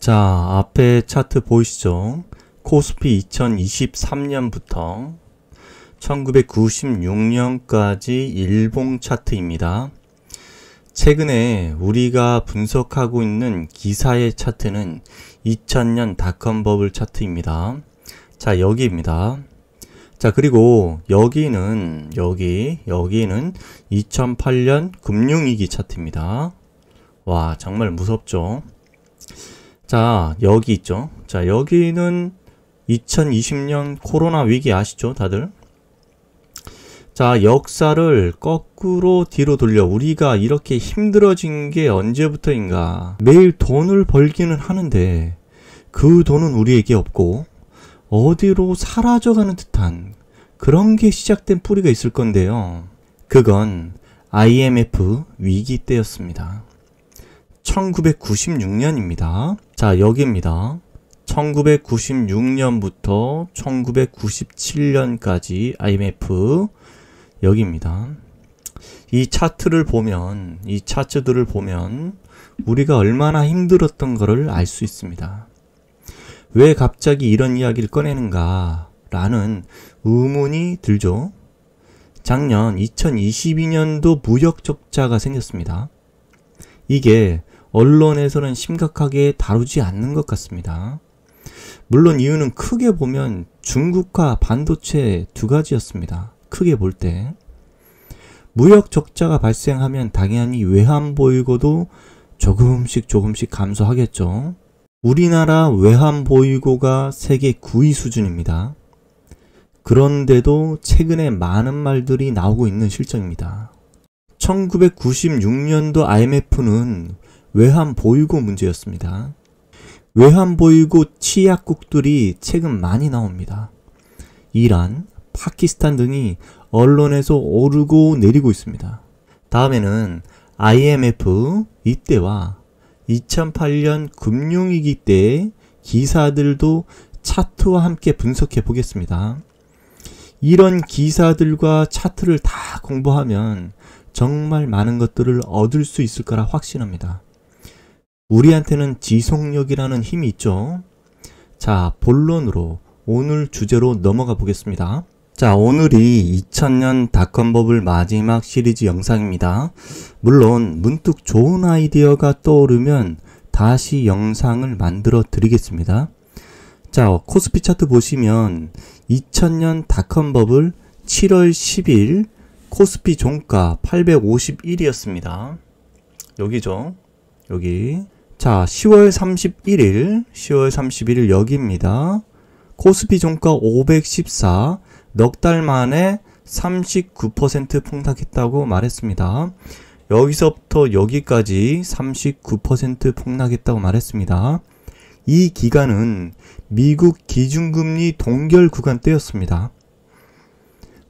자, 앞에 차트 보이시죠? 코스피 2023년부터 1996년까지 일봉 차트입니다. 최근에 우리가 분석하고 있는 기사의 차트는 2000년 닷컴 버블 차트입니다. 자, 여기입니다. 자, 그리고 여기는 2008년 금융위기 차트입니다. 와, 정말 무섭죠? 자, 여기 있죠? 자, 여기는 2020년 코로나 위기 아시죠, 다들? 자, 역사를 거꾸로 뒤로 돌려 우리가 이렇게 힘들어진 게 언제부터인가? 매일 돈을 벌기는 하는데 그 돈은 우리에게 없고 어디로 사라져가는 듯한 그런 게 시작된 뿌리가 있을 건데요. 그건 IMF 위기 때였습니다. 1996년입니다. 자, 여기입니다. 1996년부터 1997년까지 IMF 여기입니다. 이 차트들을 보면 우리가 얼마나 힘들었던 것을 알 수 있습니다. 왜 갑자기 이런 이야기를 꺼내는가 라는 의문이 들죠. 작년 2022년도 무역 적자가 생겼습니다. 이게 언론에서는 심각하게 다루지 않는 것 같습니다. 물론 이유는 크게 보면 중국과 반도체 두 가지였습니다. 크게 볼 때 무역 적자가 발생하면 당연히 외환보유고도 조금씩 감소하겠죠. 우리나라 외환보유고가 세계 9위 수준입니다. 그런데도 최근에 많은 말들이 나오고 있는 실정입니다. 1996년도 IMF는 외환보유고 문제였습니다. 외환보유고 취약국들이 최근 많이 나옵니다. 이란, 파키스탄 등이 언론에서 오르고 내리고 있습니다. 다음에는 IMF 이때와 2008년 금융위기 때의 기사들도 차트와 함께 분석해 보겠습니다. 이런 기사들과 차트를 다 공부하면 정말 많은 것들을 얻을 수 있을 거라 확신합니다. 우리한테는 지속력이라는 힘이 있죠. 자, 본론으로 오늘 주제로 넘어가 보겠습니다. 자, 오늘이 2000년 닷컴 버블 마지막 시리즈 영상입니다. 물론 문득 좋은 아이디어가 떠오르면 다시 영상을 만들어 드리겠습니다. 자, 코스피 차트 보시면 2000년 닷컴 버블 7월 10일 코스피 종가 851이었습니다. 여기죠. 여기. 자, 10월 31일 여기입니다. 코스피 종가 514, 넉 달 만에 39% 폭락했다고 말했습니다. 여기서부터 여기까지 39% 폭락했다고 말했습니다. 이 기간은 미국 기준금리 동결 구간 때였습니다.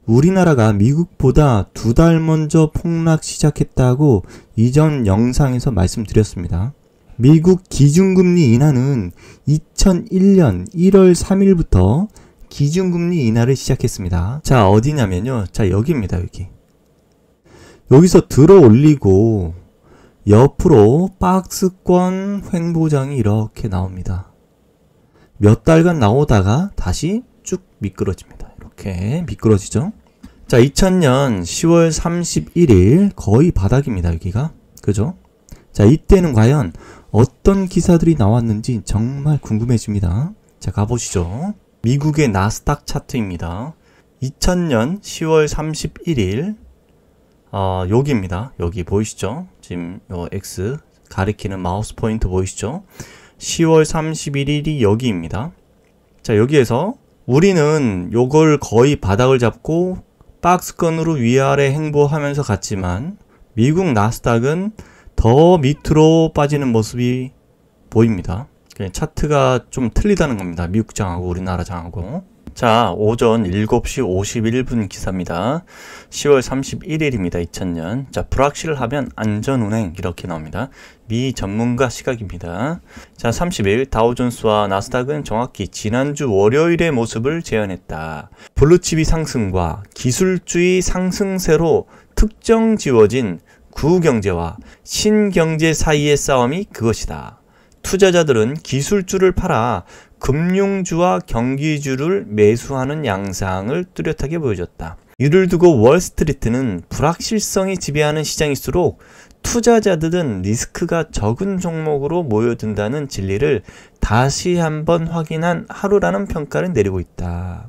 우리나라가 미국보다 2달 먼저 폭락 시작했다고 이전 영상에서 말씀드렸습니다. 미국 기준금리 인하는 2001년 1월 3일부터 기준금리 인하를 시작했습니다. 자, 어디냐면요. 자, 여기입니다. 여기서 들어 올리고 옆으로 박스권 횡보장이 이렇게 나옵니다. 몇 달간 나오다가 다시 쭉 미끄러집니다. 이렇게 미끄러지죠. 자, 2000년 10월 31일 거의 바닥입니다. 여기가. 그죠? 자, 이때는 과연 어떤 기사들이 나왔는지 정말 궁금해집니다. 자, 가보시죠. 미국의 나스닥 차트입니다. 2000년 10월 31일 여기입니다. 여기 보이시죠? 지금 요 X 가리키는 마우스 포인트 보이시죠? 10월 31일이 여기입니다. 자, 여기에서 우리는 요걸 거의 바닥을 잡고 박스권으로 위아래 행보하면서 갔지만 미국 나스닥은 더 밑으로 빠지는 모습이 보입니다. 차트가 좀 틀리다는 겁니다. 미국 장하고 우리나라 장하고. 자, 오전 7시 51분 기사입니다. 10월 31일입니다. 2000년. 자, 불확실하면 안전운행 이렇게 나옵니다. 미 전문가 시각입니다. 자, 30일 다우존스와 나스닥은 정확히 지난주 월요일의 모습을 재현했다. 블루칩이 상승과 기술주의 상승세로 특정 지워진 구경제와 신경제 사이의 싸움이 그것이다. 투자자들은 기술주를 팔아 금융주와 경기주를 매수하는 양상을 뚜렷하게 보여줬다. 이를 두고 월스트리트는 불확실성이 지배하는 시장일수록 투자자들은 리스크가 적은 종목으로 모여든다는 진리를 다시 한번 확인한 하루라는 평가를 내리고 있다.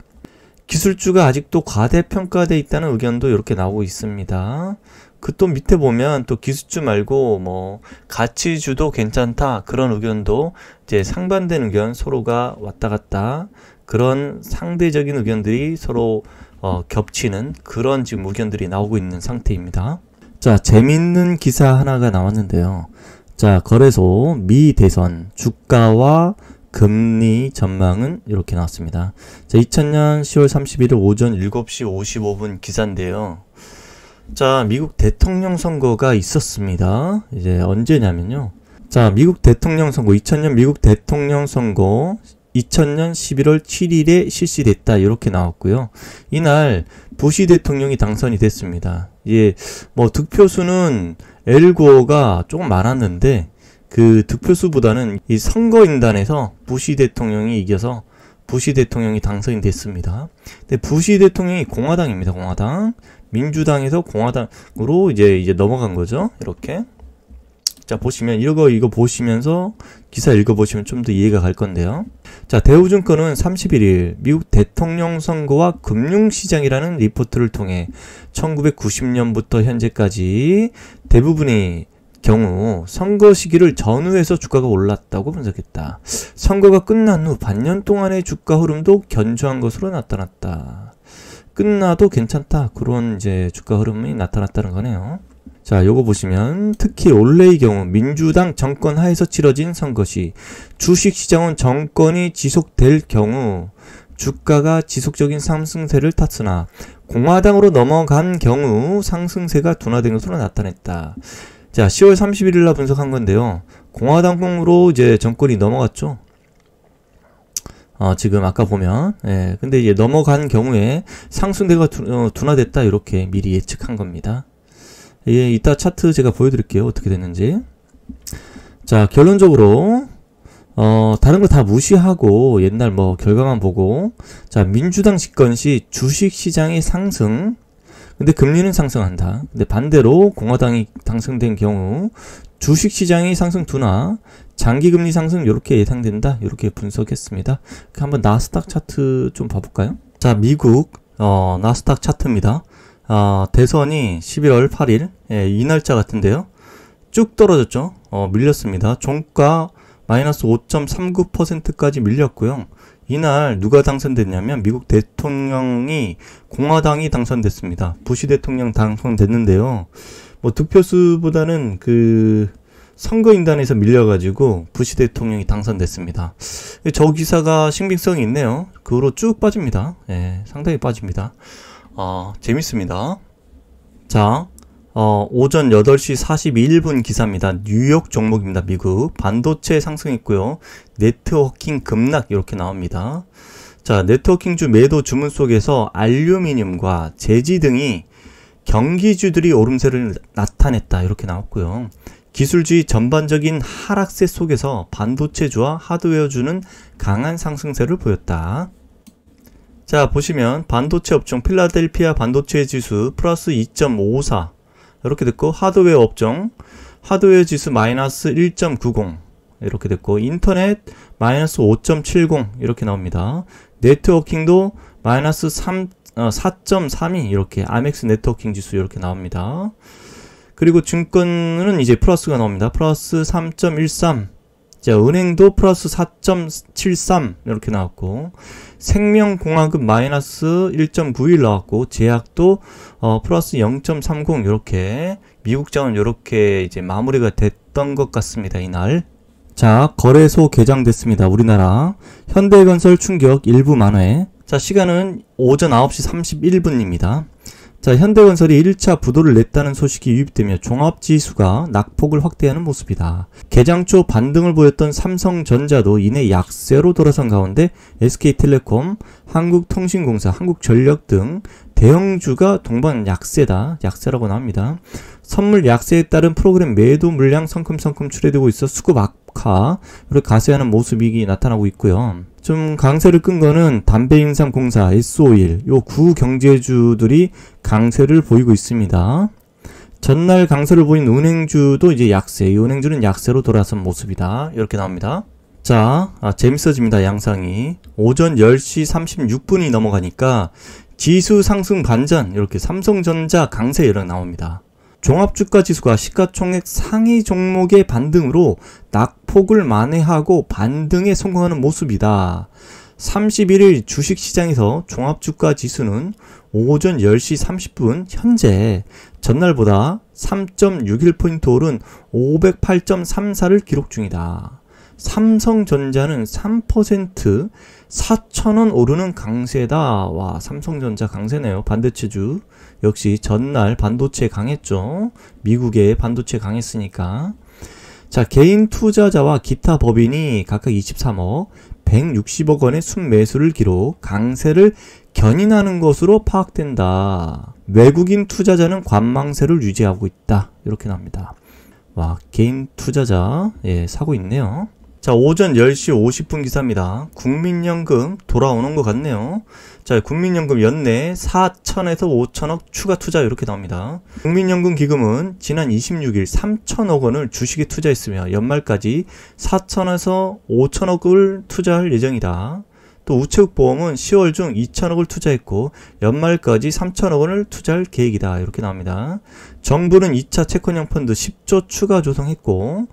기술주가 아직도 과대평가되어 있다는 의견도 이렇게 나오고 있습니다. 그 또 밑에 보면 또 기술주 말고 뭐 가치주도 괜찮다 그런 의견도 이제 상반된 의견 서로가 왔다 갔다 그런 상대적인 의견들이 서로 겹치는 그런 지금 의견들이 나오고 있는 상태입니다. 자, 재밌는 기사 하나가 나왔는데요. 자, 거래소 미 대선 주가와 금리 전망은 이렇게 나왔습니다. 자, 2000년 10월 31일 오전 7시 55분 기사인데요. 자, 미국 대통령 선거가 있었습니다. 이제 언제냐면요. 자, 미국 대통령 선거, 2000년 미국 대통령 선거 2000년 11월 7일에 실시됐다. 이렇게 나왔고요. 이날 부시 대통령이 당선이 됐습니다. 예, 뭐 득표수는 엘고어가 조금 많았는데 그 득표수보다는 이 선거인단에서 부시 대통령이 이겨서 부시 대통령이 당선이 됐습니다. 근데 부시 대통령이 공화당입니다. 공화당. 민주당에서 공화당으로 이제 넘어간 거죠. 이렇게. 자, 보시면 이거 보시면서 기사 읽어보시면 좀 더 이해가 갈 건데요. 자, 대우증권은 31일 미국 대통령 선거와 금융시장이라는 리포트를 통해 1990년부터 현재까지 대부분의 경우 선거 시기를 전후해서 주가가 올랐다고 분석했다. 선거가 끝난 후 반년 동안의 주가 흐름도 견조한 것으로 나타났다. 끝나도 괜찮다. 그런 이제 주가 흐름이 나타났다는 거네요. 자, 요거 보시면 특히 올해의 경우 민주당 정권 하에서 치러진 선거 시 주식시장은 정권이 지속될 경우 주가가 지속적인 상승세를 탔으나 공화당으로 넘어간 경우 상승세가 둔화된 것으로 나타냈다. 자, 10월 31일 날 분석한 건데요. 공화당으로 이제 정권이 넘어갔죠. 지금 아까 보면, 예, 근데 이제 넘어간 경우에 상승세가 둔화됐다. 이렇게 미리 예측한 겁니다. 예, 이따 차트 제가 보여드릴게요. 어떻게 됐는지. 자, 결론적으로, 다른 거 다 무시하고 옛날 뭐 결과만 보고, 자, 민주당 집권 시 주식 시장의 상승, 근데 금리는 상승한다. 근데 반대로 공화당이 당선된 경우 주식시장이 상승 둔화, 장기금리 상승 이렇게 예상된다. 이렇게 분석했습니다. 한번 나스닥 차트 좀 봐볼까요? 자, 미국 나스닥 차트입니다. 대선이 11월 8일 예, 이 날짜 같은데요. 쭉 떨어졌죠. 밀렸습니다. 종가 마이너스 5.39%까지 밀렸고요. 이날 누가 당선됐냐면 미국 대통령이 공화당이 당선됐습니다. 부시 대통령 당선됐는데요. 뭐 득표수보다는 그 선거인단에서 밀려가지고 부시 대통령이 당선됐습니다. 저 기사가 신빙성이 있네요. 그 후로 쭉 빠집니다. 예, 상당히 빠집니다. 재밌습니다. 자, 오전 8시 42분 기사입니다. 뉴욕 종목입니다. 미국. 반도체 상승했고요. 네트워킹 급락 이렇게 나옵니다. 자, 네트워킹주 매도 주문 속에서 알루미늄과 제지 등이 경기주들이 오름세를 나타냈다. 이렇게 나왔고요. 기술주의 전반적인 하락세 속에서 반도체주와 하드웨어주는 강한 상승세를 보였다. 자, 보시면 반도체 업종 필라델피아 반도체 지수 플러스 2.54 이렇게 됐고, 하드웨어 업종 하드웨어 지수 마이너스 1.90 이렇게 됐고, 인터넷 마이너스 5.70 이렇게 나옵니다. 네트워킹도 마이너스 4.32 이렇게 아멕스 네트워킹 지수 이렇게 나옵니다. 그리고 증권은 이제 플러스가 나옵니다. 플러스 3.13. 자, 은행도 플러스 4.73 이렇게 나왔고, 생명공학은 마이너스 1.91 나왔고, 제약도 플러스 0.30 이렇게 미국장은 이렇게 이제 마무리가 됐던 것 같습니다. 이날. 자, 거래소 개장됐습니다. 우리나라 현대건설 충격 일부 만회. 자, 시간은 오전 9시 31분입니다. 자, 현대건설이 1차 부도를 냈다는 소식이 유입되며 종합지수가 낙폭을 확대하는 모습이다. 개장 초 반등을 보였던 삼성전자도 이내 약세로 돌아선 가운데 SK텔레콤, 한국통신공사, 한국전력 등 대형주가 동반 약세라고 나옵니다. 선물 약세에 따른 프로그램 매도 물량 성큼성큼 출해되고 있어 수급 주식화 이렇게 가세하는 모습이 나타나고 있고요. 좀 강세를 끈 거는 담배인삼공사, S-오일 요 구경제주들이 강세를 보이고 있습니다. 전날 강세를 보인 은행주도 이제 약세, 이 은행주는 약세로 돌아선 모습이다. 이렇게 나옵니다. 자, 재밌어집니다. 양상이. 오전 10시 36분이 넘어가니까 지수 상승 반전, 이렇게 삼성전자 강세 이렇게 나옵니다. 종합주가 지수가 시가총액 상위 종목의 반등으로 낙폭을 만회하고 반등에 성공하는 모습이다. 31일 주식시장에서 종합주가 지수는 오전 10시 30분 현재 전날보다 3.61포인트 오른 508.34를 기록 중이다. 삼성전자는 3% 4,000원 오르는 강세다. 와, 삼성전자 강세네요. 반도체주. 역시 전날 반도체 강했죠. 미국의 반도체 강했으니까. 자, 개인 투자자와 기타 법인이 각각 23억, 160억 원의 순매수를 기록, 강세를 견인하는 것으로 파악된다. 외국인 투자자는 관망세를 유지하고 있다. 이렇게 나옵니다. 와, 개인 투자자, 예, 사고 있네요. 자, 오전 10시 50분 기사입니다. 국민연금 돌아오는 것 같네요. 자, 국민연금 연내 4천에서 5천억 추가 투자 이렇게 나옵니다. 국민연금 기금은 지난 26일 3천억 원을 주식에 투자했으며 연말까지 4천에서 5천억을 투자할 예정이다. 또 우체국보험은 10월 중 2천억을 투자했고 연말까지 3천억 원을 투자할 계획이다. 이렇게 나옵니다. 정부는 2차 채권형 펀드 10조 추가 조성했고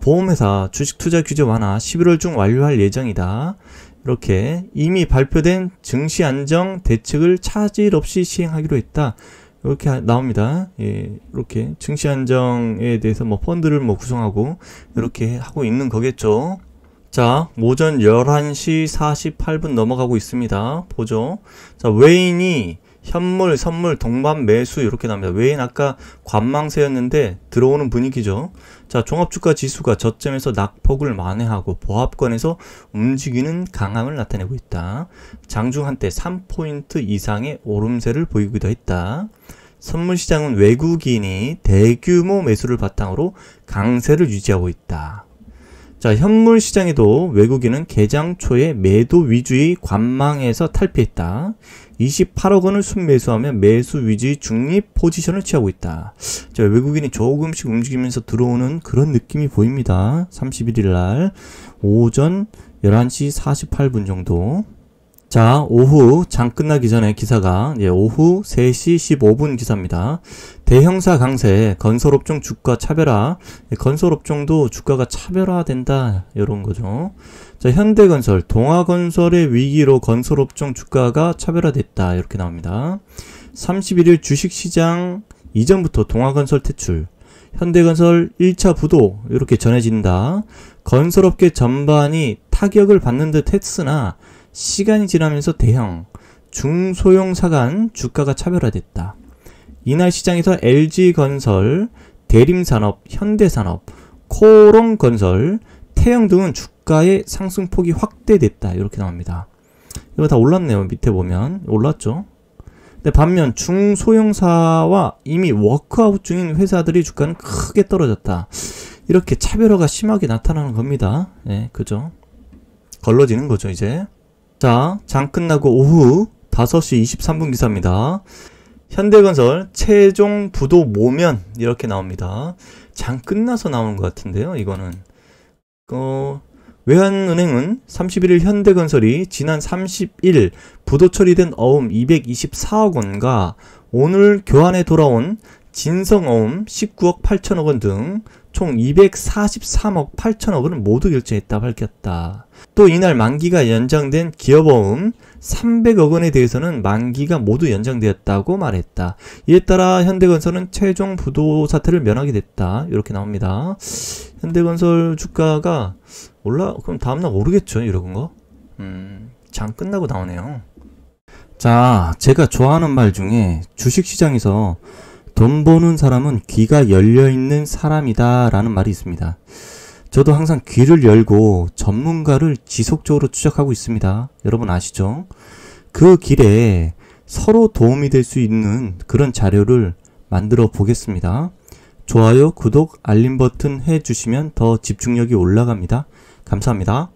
보험회사 주식 투자 규제 완화 11월 중 완료할 예정이다. 이렇게 이미 발표된 증시 안정 대책을 차질 없이 시행하기로 했다. 이렇게 나옵니다. 예, 이렇게 증시 안정에 대해서 뭐 펀드를 뭐 구성하고 이렇게 하고 있는 거겠죠. 자, 오전 11시 48분 넘어가고 있습니다. 보죠. 자, 외인이 현물, 선물, 동반 매수 이렇게 나옵니다. 외인 아까 관망세였는데 들어오는 분위기죠. 자, 종합주가 지수가 저점에서 낙폭을 만회하고 보합권에서 움직이는 강함을 나타내고 있다. 장중 한때 3포인트 이상의 오름세를 보이기도 했다. 선물시장은 외국인이 대규모 매수를 바탕으로 강세를 유지하고 있다. 자, 현물 시장에도 외국인은 개장 초에 매도 위주의 관망에서 탈피했다. 28억 원을 순매수하며 매수 위주의 중립 포지션을 취하고 있다. 자, 외국인이 조금씩 움직이면서 들어오는 그런 느낌이 보입니다. 31일 날 오전 11시 48분 정도. 자, 오후 장 끝나기 전에 기사가 오후 3시 15분 기사입니다. 대형사 강세, 건설업종 주가 차별화. 건설업종도 주가가 차별화된다. 이런 거죠. 자, 현대건설, 동아건설의 위기로 건설업종 주가가 차별화됐다. 이렇게 나옵니다. 31일 주식시장 이전부터 동아건설 퇴출, 현대건설 1차 부도 이렇게 전해진다. 건설업계 전반이 타격을 받는 듯 했으나 시간이 지나면서 대형, 중소형사 간 주가가 차별화됐다. 이날 시장에서 LG건설, 대림산업, 현대산업, 코롱건설, 태영 등은 주가의 상승폭이 확대됐다. 이렇게 나옵니다. 이거 다 올랐네요. 밑에 보면 올랐죠. 근데 반면 중소형사와 이미 워크아웃 중인 회사들의 주가는 크게 떨어졌다. 이렇게 차별화가 심하게 나타나는 겁니다. 예, 그죠? 걸러지는 거죠, 이제. 자, 장 끝나고 오후 5시 23분 기사입니다. 현대건설 최종 부도 모면 이렇게 나옵니다. 장 끝나서 나오는 것 같은데요. 이거는 외환은행은 31일 현대건설이 지난 30일 부도 처리된 어음 224억 원과 오늘 교환에 돌아온 진성어음 19억 8천억 원 등 총 243억 8천억 원을 모두 결제했다 밝혔다. 또 이날 만기가 연장된 기업어음 300억 원에 대해서는 만기가 모두 연장되었다고 말했다. 이에 따라 현대건설은 최종 부도 사태를 면하게 됐다. 이렇게 나옵니다. 현대건설 주가가 그럼 다음날 오르겠죠, 이런 거? 장 끝나고 나오네요. 자, 제가 좋아하는 말 중에 주식시장에서 돈 버는 사람은 귀가 열려있는 사람이다 라는 말이 있습니다. 저도 항상 귀를 열고 전문가를 지속적으로 추적하고 있습니다. 여러분 아시죠? 그 길에 서로 도움이 될 수 있는 그런 자료를 만들어 보겠습니다. 좋아요, 구독, 알림 버튼 해주시면 더 집중력이 올라갑니다. 감사합니다.